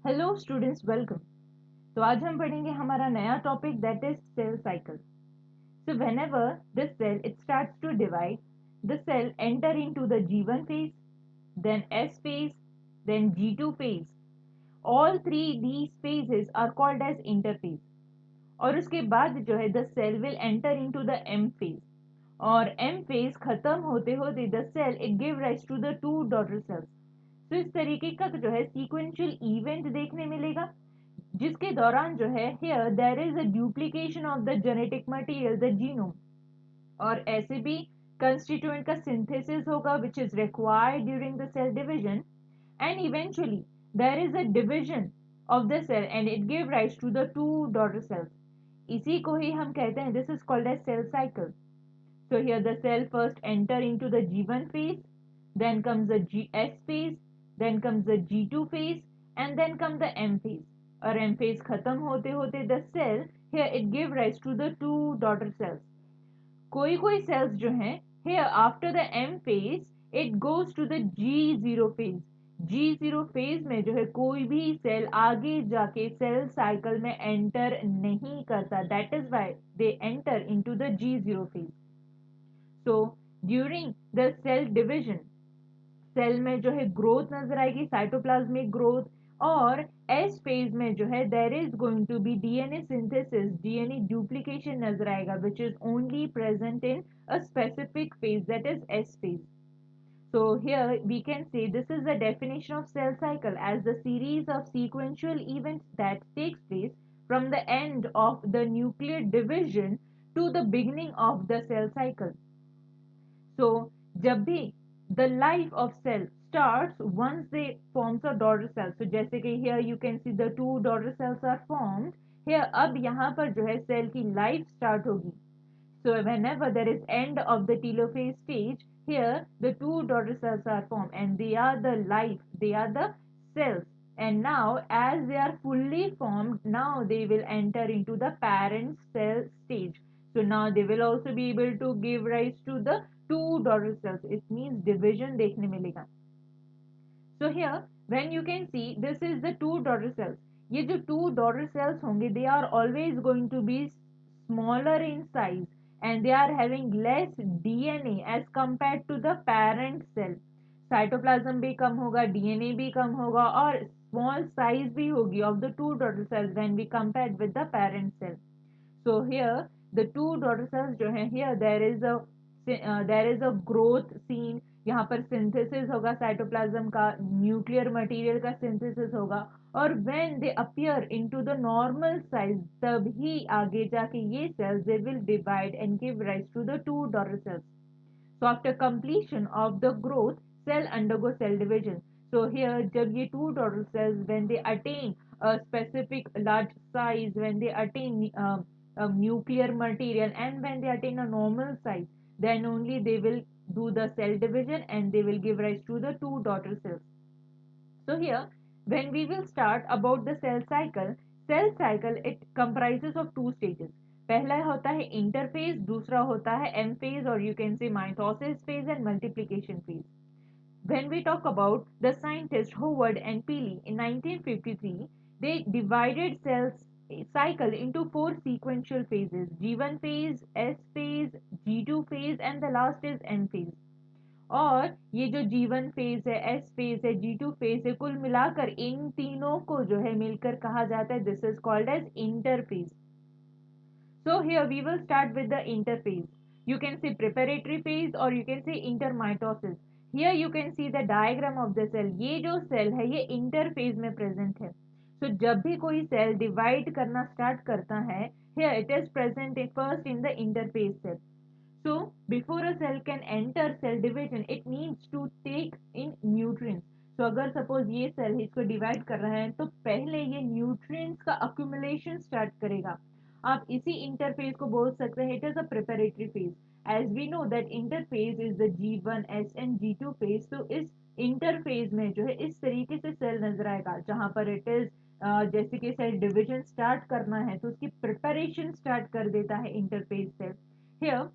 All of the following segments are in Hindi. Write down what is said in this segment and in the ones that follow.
Hello students, welcome. तो आज हम पढ़ेंगे हमारा नया topic that is cell cycle. So whenever this cell it starts to divide, the cell enter into the G1 phase, then S phase, then G2 phase. All three these phases are called as interphase. और उसके बाद जो है the cell will enter into the M phase. और M phase खत्म होते होते the cell it give rise to the two daughter cells. तो इस तरीके का जो है सीक्वेंशियल इवेंट देखने मिलेगा, जिसके दौरान जो है here there is a duplication of the genetic material the genome, और ऐसे भी constituent का synthesis होगा which is required during the cell division, and eventually there is a division of the cell and it gave rise to the two daughter cells. इसी को ही हम कहते हैं this is called as cell cycle. So here the cell first enter into the G1 phase, then comes the GS phase, then comes the G2 phase, and then comes the M phase. और M phase खत्म होते होते the cell here it give rise to the two daughter cells. कोई कोई cells जो हैं here after the M phase it goes to the G0 phase. G0 phase में जो है कोई भी सेल आगे जाके सेल साइकिल में एंटर नहीं करता. That is why they enter into the G0 phase. So during the cell division, cell में जो है ग्रोथ नजर आएगी, साइटोप्लाज्मिक ग्रोथ. और एस फेज में जो है there is going to be DNA synthesis, DNA duplication नजर आएगा which is only present in a specific phase that is S phase. So here we can say this is the definition of cell cycle as the series of sequential events that takes place from the end of the nuclear division to the beginning of the cell cycle. So जब भी the life of cell starts once they forms a daughter cell. So जैसे कि here you can see the two daughter cells are formed. Here अब यहाँ पर जो है cell की life start होगी. So whenever there is end of the telophase stage, here the two daughter cells are formed and they are the life, they are the cells. And now as they are fully formed, now they will enter into the parent cell stage. So now they will also be able to give rise to the two daughter cells. It means division देखने मिलेगा. So here when you can see this is the two daughter cells. ये जो two daughter cells होंगे they are always going to be smaller in size and they are having less DNA as compared to the parent cell. Cytoplasm भी कम होगा, डीएनए भी कम होगा और स्मॉल साइज भी होगी of the two daughter cells when we compared with the parent cell. So here the two daughter cells जो है here there is a growth seen. यहाँ पर सिंथेसिस होगा साइटोप्लाज्म का, न्यूक्लियर मटेरियल का सिंथेसिस होगा, और when they appear into the normal size तभी आगे जाके ये cells they will divide and give rise to the two daughter cells. So after completion of the growth, cell undergo cell division. So here जब ये two daughter cells when they attain a specific large size, when they attain a nuclear material and when they attain a normal size, then only they will do the cell division and they will give rise to the two daughter cells. So here when we will start about the cell cycle it comprises of two stages. पहला होता है इंटरफेज, दूसरा होता है एम फेज और you can say mitosis phase and multiplication phase. When we talk about the scientists Howard and Peely in 1953, they divided cells cycle into four sequential phases: G1 phase, S phase, G2 phase, and the last is N phase. और ये जो G1 फेज है, S फेज है, G2 फेज है, कुल मिलाकर इन तीनों को जो है मिलकर कहा जाता है this is called as interphase. So here we will start with the interphase. You can say preparatory phase or you can say intermitosis. Here you can see the diagram of the cell. ये जो cell है ये interphase में present है. So जब भी कोई cell divide करना start करता है, here it is present first in the interphase cell. So before a cell can enter cell division, it needs to take in nutrients. So अगर suppose ये cell इसको divide कर रहा है तो पहले ये nutrients का accumulation start करेगा. आप इसी interphase को बोल सकते हैं it is a preparatory phase. As we know that interphase is the G1, S and G2 phase. तो इस interphase में जो है इस तरीके से cell नजर आएगा जहां पर it is जैसे कि cell division start करना है तो उसकी preparation start कर देता है interphase cell. Here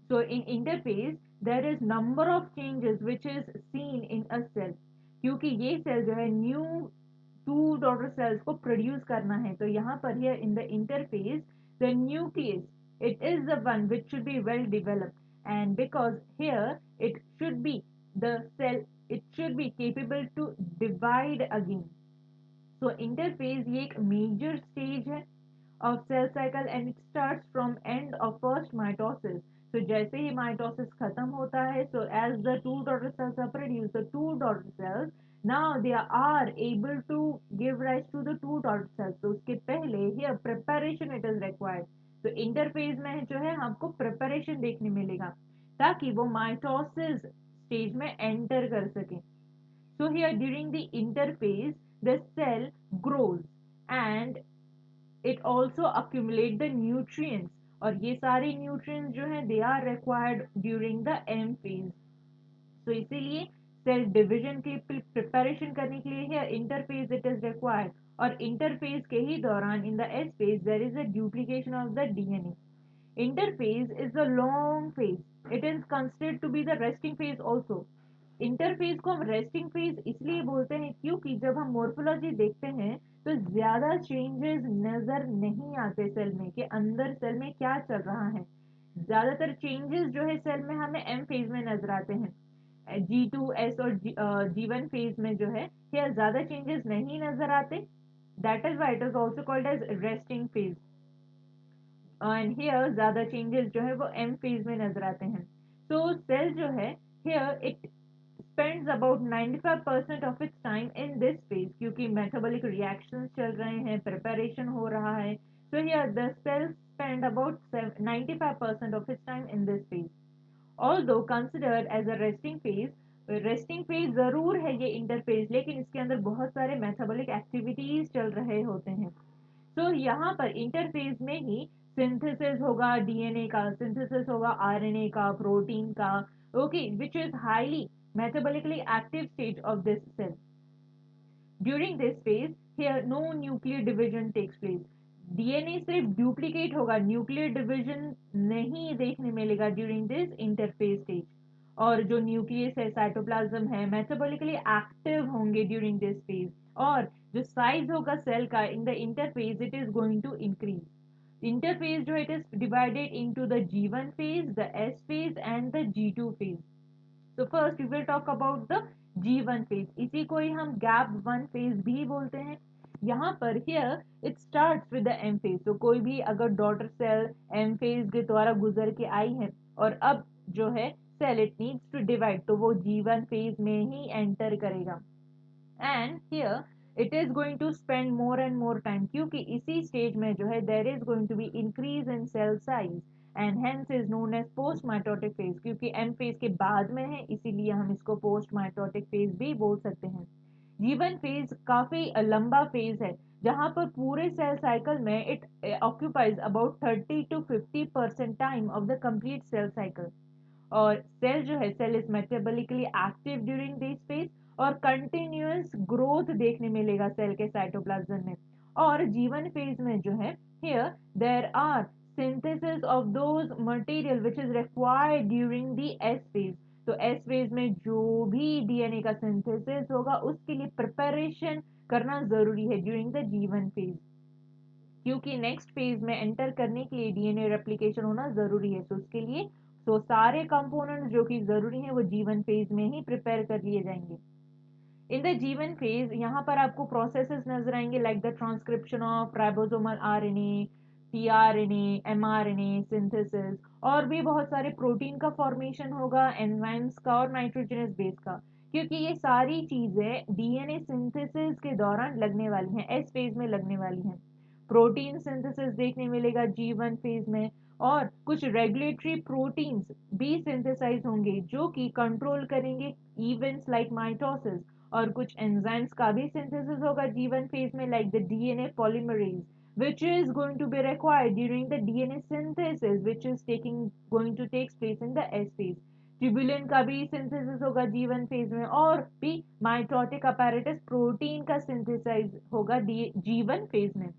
so in interphase there is number of changes which is seen in a cell. क्योंकि ये cell जो है new टू डॉटर सेल्स को प्रोड्यूस करना है। तो यहाँ पर here in the interface the nucleus it is the one which should be well developed, and because here it should be the cell, it should be capable to divide again. So interphase ये एक major stage है of cell cycle and it starts from end of first mitosis. So जैसे ही mitosis खत्म होता है, so as the two daughter cells are produced, the two daughter cells now they are able to give rise to the two daughter cells. तो उसके पहले here preparation it is required. तो interphase में जो है आपको preparation देखने मिलेगा ताकि वो mitosis stage में enter कर सके. So here during the interphase, the cell grows and it also accumulate the nutrients, और ये सारे nutrients जो हैं they are required during the M phase. So इसीलिए cell division के preparation करने के लिए here interphase it is required, और interphase के ही दौरान in the S phase there is a duplication of the DNA. Interphase is the long phase. It is considered to be the resting phase also. Interphase को हम रेस्टिंग फेज इसलिए बोलते हैं क्योंकि जब हम मोर्फोलॉजी देखते हैं तो ज्यादा चेंजेस नजर नहीं आते सेल में कि अंदर सेल में क्या चल रहा है. ज्यादातर चेंजेस जो है सेल में हमें एम फेज में नजर आते हैं. G2S और G1 फेज में जो है ये ज्यादा चेंजेस नहीं नजर आते. That is why it is also called as resting phase. And here ज्यादा चेंजेस जो है वो एम फेज में नजर आते हैं. तो सेल जो है here it spends about 95% of its time in this phase क्योंकि metabolic reactions चल रहे हैं, preparation हो रहा है. So here the cells spend about 95% of its time in this phase. Although considered as a resting phase जरूर है ये interphase, लेकिन इसके अंदर बहुत सारे metabolic activities चल रहे होते हैं. So यहाँ पर interphase में ही synthesis होगा DNA का, synthesis होगा RNA का, protein का, okay, which is highly metabolically active stage of this cell. During this phase, here no nuclear division takes place. DNA सिर्फ duplicate होगा, nuclear division नहीं देखने मिलेगा during this interphase stage. और जो न्यूक्लियस है, साइटोप्लाज्म है, मेटाबॉलिकली एक्टिव होंगे ड्यूरिंग दिस फेज. और जो साइज होगा सेल का in the interphase it is going to increase. Interphase जो it is divided into the G1 phase, the S phase and the G2 phase. So first we will talk about the G1 phase. इसी को ही हम gap 1 phase भी बोलते हैं. यहाँ पर here it starts with the M phase. तो कोई भी अगर डॉटर सेल M phase के द्वारा गुजर के आई है और अब जो है cell it needs to divide, तो वो G1 phase में ही enter करेगा. And here it is going to spend more and more time क्योंकि इसी stage में जो है there is going to be increase in cell size and hence is known as post mitotic phase. क्योंकि M phase के बाद में है इसीलिए हम इसको post mitotic phase भी बोल सकते हैं. G1 phase काफी लंबा phase है जहां पर पूरे cell cycle में it occupies about 30 to 50% time of the complete cell cycle. और सेल जो है cell is metabolically active during this phase और कंटिन्यूअस ग्रोथ देखने मिलेगा सेल के साइटोप्लाज्म में. और जीवन फेज में जो है here there are synthesis of those material which is required during the S phase. तो S phase में जो भी DNA का synthesis होगा उसके लिए preparation करना जरूरी है during the G1 phase. क्योंकि नेक्स्ट फेज में एंटर करने के लिए डीएनए रेप्लिकेशन होना जरूरी है. तो उसके लिए तो सारे कंपोनेंट्स जो कि जरूरी हैं वो G1 फेज में ही प्रिपेयर कर लिए जाएंगे. इन द G1 फेज यहाँ पर आपको प्रोसेसेस नजर आएंगे like the transcription of ribosomal RNA, tRNA, mRNA, synthesis और भी बहुत सारे प्रोटीन का फॉर्मेशन होगा, एंजाइम्स का और नाइट्रोजनस बेस का. क्योंकि ये सारी चीजें डीएनए सिंथेसिस के दौरान लगने वाली हैं, एस फेज में लगने वाली हैं. प्रोटीन सिंथेसिस देखने मिलेगा G1 फेज में और कुछ रेगुलेटरी प्रोटीन्स भी सिंथेसाइज होंगे जो कि कंट्रोल करेंगे इवेंट्स लाइक माइटोसिस. और कुछ एंजाइम्स का भी सिंथेसिस होगा G1 फेज में like the DNA polymerase which is going to be required during the DNA synthesis which is going to take place in the S phase. Tubulin का भी सिंथेसिस होगा G1 फेज में और भी माइटोटिक अपैरेटस प्रोटीन का सिंथेसाइज होगा G1 फेज में.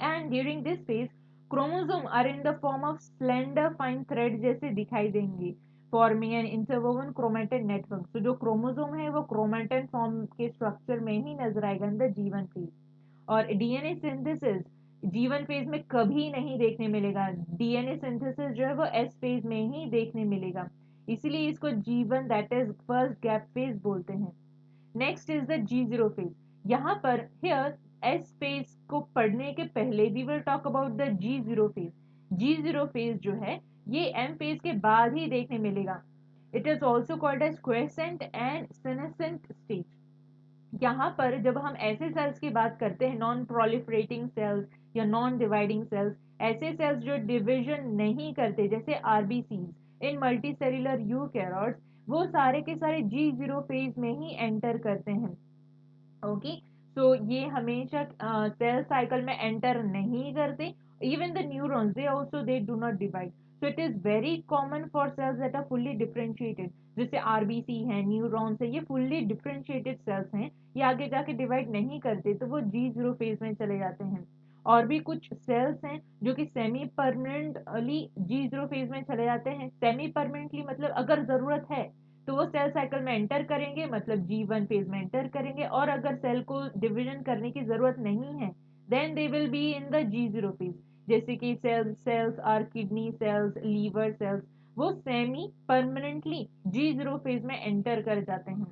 And during this phase, chromosome are in the form of slender fine thread जैसे दिखाई देंगे. Forming an interwoven chromatin network. तो जो क्रोमोसोम है वो क्रोमेटिन फॉर्म के स्ट्रक्चर में ही नजर आएगा इन द जीवन फेज। और डीएनए सिंथेसिस जीवन फेज में कभी नहीं देखने मिलेगा। डीएनए सिंथेसिस जो है वो एस फेज में ही देखने मिलेगा, इसीलिए इसको जीवन that is first gap phase बोलते हैं। Next is the G0 phase. यहाँ पर हियर एस फेज को पढ़ने के पहले we will talk about the G0 phase. G0 phase जो है ये एम फेज के बाद ही देखने मिलेगा। It is also called as quiescent and senescent stage. यहाँ पर जब हम ऐसे सेल्स की बात करते हैं, नॉन प्रोलिफरेटिंग सेल्स या नॉन डिवाइडिंग सेल्स, ऐसे सेल्स जो डिविजन नहीं करते जैसे आरबीसीज इन मल्टीसेल्युलर यूकैरियोट्स, वो सारे के सारे G0 फेज में ही एंटर करते हैं। ओके, सो ये हमेशा सेल साइकिल में एंटर नहीं करते। Even the neurons they also they do not divide. So it is very common for cells that are fully differentiated, जैसे आरबीसी है, न्यूरॉन्स है, ये फुल्ली डिफरेंशिएटेड सेल्स हैं, ये आगे जाके डिवाइड नहीं करते तो वो G0 फेज में चले जाते हैं। और भी कुछ सेल्स हैं जो कि सेमी परमानेंटली G0 फेज में चले जाते हैं। सेमी परमानेंटली मतलब अगर जरूरत है तो वो सेल साइकिल में एंटर करेंगे, मतलब G1 फेज में एंटर करेंगे, और अगर सेल को डिवीजन करने की जरूरत नहीं है then they will be in the G0 phase. जैसे कि cells are kidney cells, liver cells, वो सेमी परमानेंटली G0 फेज में एंटर कर जाते हैं।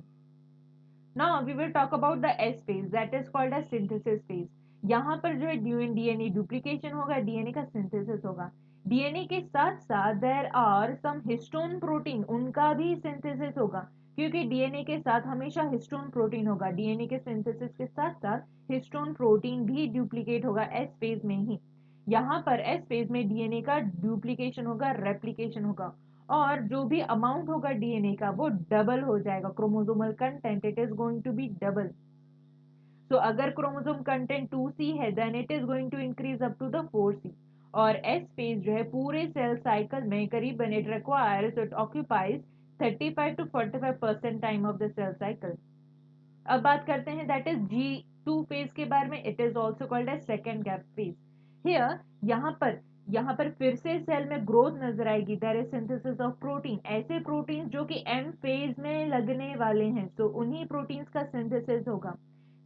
Now we will talk about the S phase that is called as synthesis phase. यहाँ पर जो है डीएनए डुप्लीकेशन होगा, डीएनए का सिंथेसिस होगा। डीएनए के साथ साथ there are some histone protein, उनका भी सिंथेसिस होगा, क्योंकि डीएनए के साथ हमेशा हिस्टोन प्रोटीन होगा। डीएनए के सिंथेसिस के साथ साथ हिस्टोन प्रोटीन भी डुप्लीकेट होगा एस फेज में ही। यहाँ पर एस फेज में डीएनए का डुप्लीकेशन होगा, रेप्लिकेशन होगा, और जो भी अमाउंट होगा डीएनए का वो डबल हो जाएगा। Chromosomal content it is going to be double. So अगर क्रोमोसोम कंटेंट 2C है then it is going to increase up to the 4C। और एस फेज जो है पूरे सेल साइकिल में करीबन it requires, it occupies 35 to 45% time of the cell cycle. अब बात करते हैं दैट इज G2 फेज के बारे में। It is also called as second gap phase. Here यहाँ पर फिर से सेल में ग्रोथ नजर आएगी। There is synthesis of protein, ऐसे प्रोटीन जो कि एम फेज में लगने वाले हैं, तो उन्हीं प्रोटीन्स का सिंथेसिस होगा।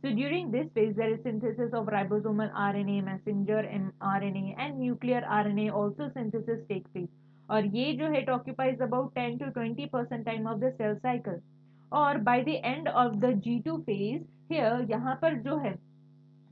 So during this phase, there is synthesis of ribosomal RNA, messenger RNA, and nuclear RNA also synthesis take place. और ये जो है it occupies about 10 to 20% time of the cell cycle. और by the end of the G2 phase, here यहाँ पर जो है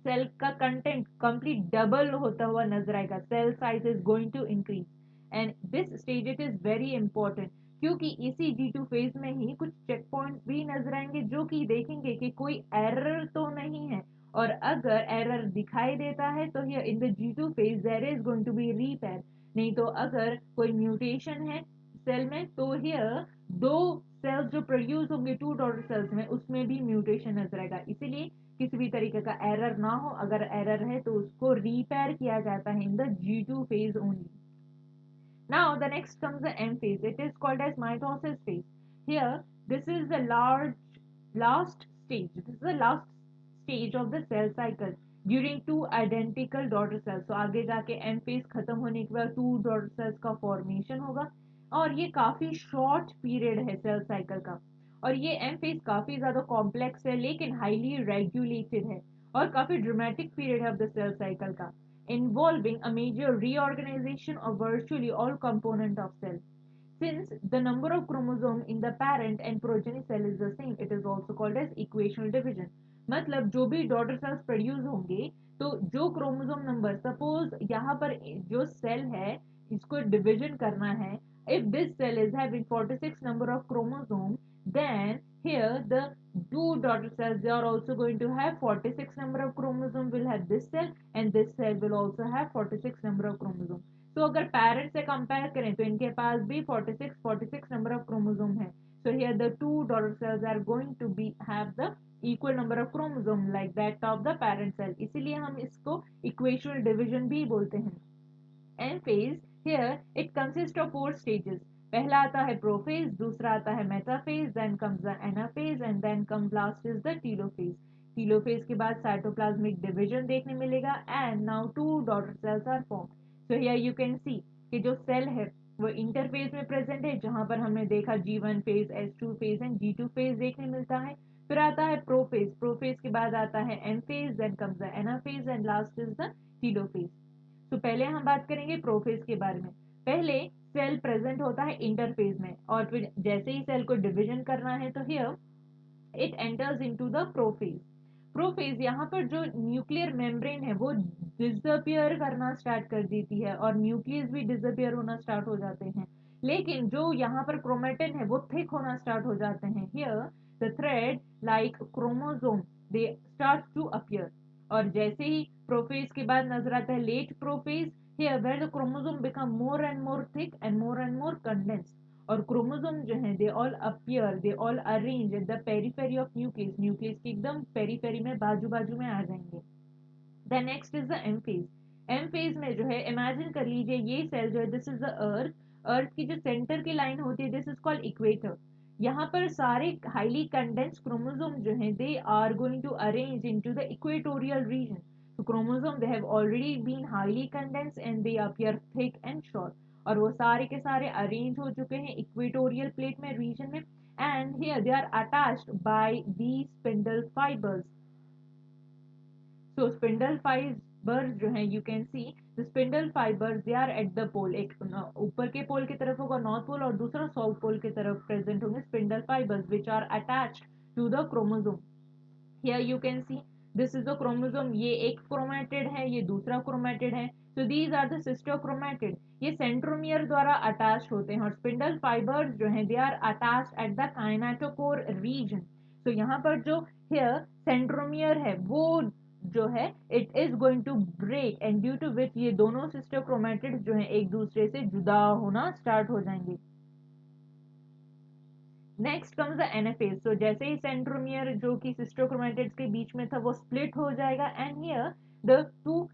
सेल का कंटेंट कंप्लीट डबल होता हुआ नजर आएगा। Cell size is going to increase and this stage it is very important, क्योंकि इसी G2 फेज में ही कुछ चेक पॉइंट्स भी नजर आएंगे जो कि देखेंगे कि कोई एरर तो नहीं है, और अगर एरर दिखाई देता है तो here in the G2 phase there is going to be repair. नहीं तो अगर कोई म्यूटेशन है सेल में तो हियर दो सेल्स जो प्रोड्यूस होंगे टू डॉटर सेल्स में उसमें भी म्यूटेशन नजर आएगा। इसीलिए किसी भी तरीके का एरर ना हो, अगर एरर है तो उसको रिपेयर किया जाता है इन the G2 phase only. Now the next comes the M phase. It is called as mitosis phase. Here this is the last stage. This is the last stage of the cell cycle during two identical daughter cells. So आगे जाके M phase खत्म होने के बाद two daughter cells का formation होगा, और ये काफी शॉर्ट पीरियड है सेल साइकिल का। और ये एम फेज काफी ज्यादा कॉम्प्लेक्स है लेकिन हाईली रेगुलेटेड है, और काफी ड्रामेटिक पीरियड है ऑफ द सेल साइकिल का, involving a major reorganization of virtually all component of cell. Since the number of chromosome in the parent and progeny cell is the same, it is also called as equational division. मतलब जो भी डॉटर सेल्स प्रोड्यूस होंगे तो जो क्रोमोसोम नंबर, सपोज यहाँ पर जो सेल है इसको डिवीजन करना है, if this cell is having 46 number of chromosome, then here the two daughter cells they are also going to have 46 number of chromosome will have this cell, and this cell will also have 46 number of chromosome. तो अगर पेरेंट से कंपेयर करें तो इनके पास भी 46 नंबर ऑफ क्रोमोसोम है। So here the two daughter cells are going to be have the equal number of chromosome like that of the parent cell, इसीलिए हम इसको इक्वेशनल डिवीजन भी बोलते हैं। M phase here it consists of four stages. पहला आता है प्रोफेज, दूसरा आता है metaphase, then comes the anaphase, and then come last is the telophase. Telophase के बाद साइटोप्लाज्मिक डिवीजन देखने मिलेगा and now two daughter cells are form. So here you can see कि जो सेल है वो इंटरफेज में प्रेजेंट है, जहां पर हमने देखा G1 phase, S2 phase and G2 phase देखने मिलता है। फिर आता है प्रोफेज, प्रोफेज के बाद आता है M phase, then comes the anaphase and last is the telophase. तो पहले हम बात करेंगे प्रोफेज के बारे में। पहले सेल प्रेजेंट होता है इंटरफेज में, और फिर जैसे ही सेल को डिवीजन करना है तो here it enters into the prophase. Prophase यहाँ पर जो न्यूक्लियर मेम्ब्रेन है वो डिसअपियर करना स्टार्ट कर देती है और न्यूक्लियस भी डिसअपियर होना स्टार्ट हो जाते हैं, लेकिन जो यहाँ पर क्रोमेटिन है वो थिक होना स्टार्ट हो जाते हैं। Here the thread like chromosome they start to appear. और जैसे ही प्रोफेज के बाद नजर आता है late prophase, here where the chromosome become more and more thick and more condensed. और क्रोमोसोम जो है they all appear, they all arrange at the periphery of nucleus, nucleus के एकदम पेरिफेरी में, बाजू बाजू में आ जाएंगे। Then next is the M phase. M phase में जो है इमेजिन कर लीजिए ये सेल जो है दिस इज द अर्थ, अर्थ की जो सेंटर की लाइन होती है दिस इज कॉल्ड इक्वेटर। यहाँ पर सारे हाईली कंडेंस क्रोमोसोम जो है they are going to arrange into the equatorial region. तो chromosome they have already been highly condensed and they appear thick and short, और वो सारे के सारे अरेंज हो चुके हैं इक्वेटोरियल प्लेट में, रीजन में। And here they are attached by the spindle fibres. So spindle fibres जो है you can see the spindle fibres they are at the pole, एक ऊपर के पोल की तरफ होगा नॉर्थ पोल और दूसरा साउथ पोल की तरफ प्रेजेंट होंगे spindle fibres which are attached to the chromosome. Here you can see this is the chromosome, ये एक क्रोमेटिड है, ये दूसरा क्रोमेटिड है। So these are the sister chromatid, ये सेंट्रोमियर द्वारा अटैच होते हैं। और स्पिंडल फाइबर्स जो है they are attached at the kinetochore region. तो यहाँ पर जो हियर सेंट्रोमियर है वो जो है it is going to break, and due to which ये दोनों सिस्टर क्रोमेटिड जो है एक दूसरे से जुदा होना स्टार्ट हो जाएंगे। Next comes the anaphase. तो जैसे ही सेंट्रोमियर जो कि सिस्टर क्रोमेटिड्स के बीच में था वो स्प्लिट हो जाएगा, and here the two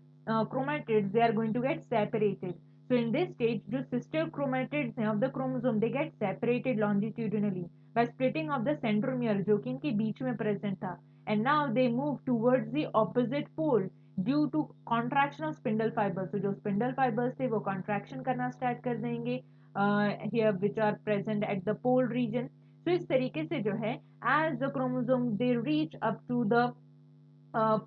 chromatids they are going to get separated. So in this stage जो sister chromatids हैं of the chromosome they get separated longitudinally by splitting of the centromere जो कि इनके बीच में present था, and now they move towards the opposite pole due to contraction of spindle fibers. So जो spindle fibers थे वो contraction करना start कर देंगे here which are present at the pole region. तो इस तरीके से जो है as the chromosome they reach up to the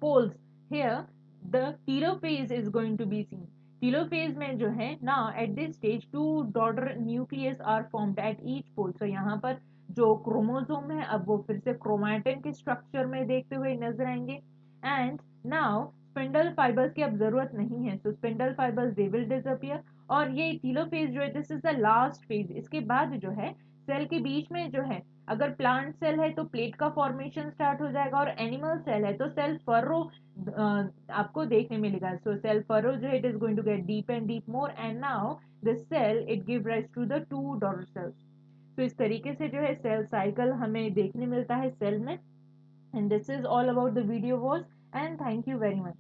poles, here the telophase is going to be seen. Telophase में जो है now at this stage two daughter nucleus are formed at each pole. So यहाँ पर जो क्रोमोसोम है अब वो फिर से क्रोमैटिन के स्ट्रक्चर में देखते हुए नजर आएंगे। एंड नाउ स्पिंडल फाइबर्स की अब जरूरत नहीं है, so spindle fibres they will disappear. और ये टीलोफेज जो है this is the last phase. इसके बाद जो है सेल के बीच में जो है अगर प्लांट सेल है तो प्लेट का फॉर्मेशन स्टार्ट हो जाएगा, और एनिमल सेल है तो सेल फरो आपको देखने मिलेगा। सो सेल फरो जो है it is going to get deep and deep more, and now the cell it give rise to the two daughter cells. तो इस तरीके से जो है सेल साइकिल हमें देखने मिलता है सेल में। And this is all about the video was, and thank you very much.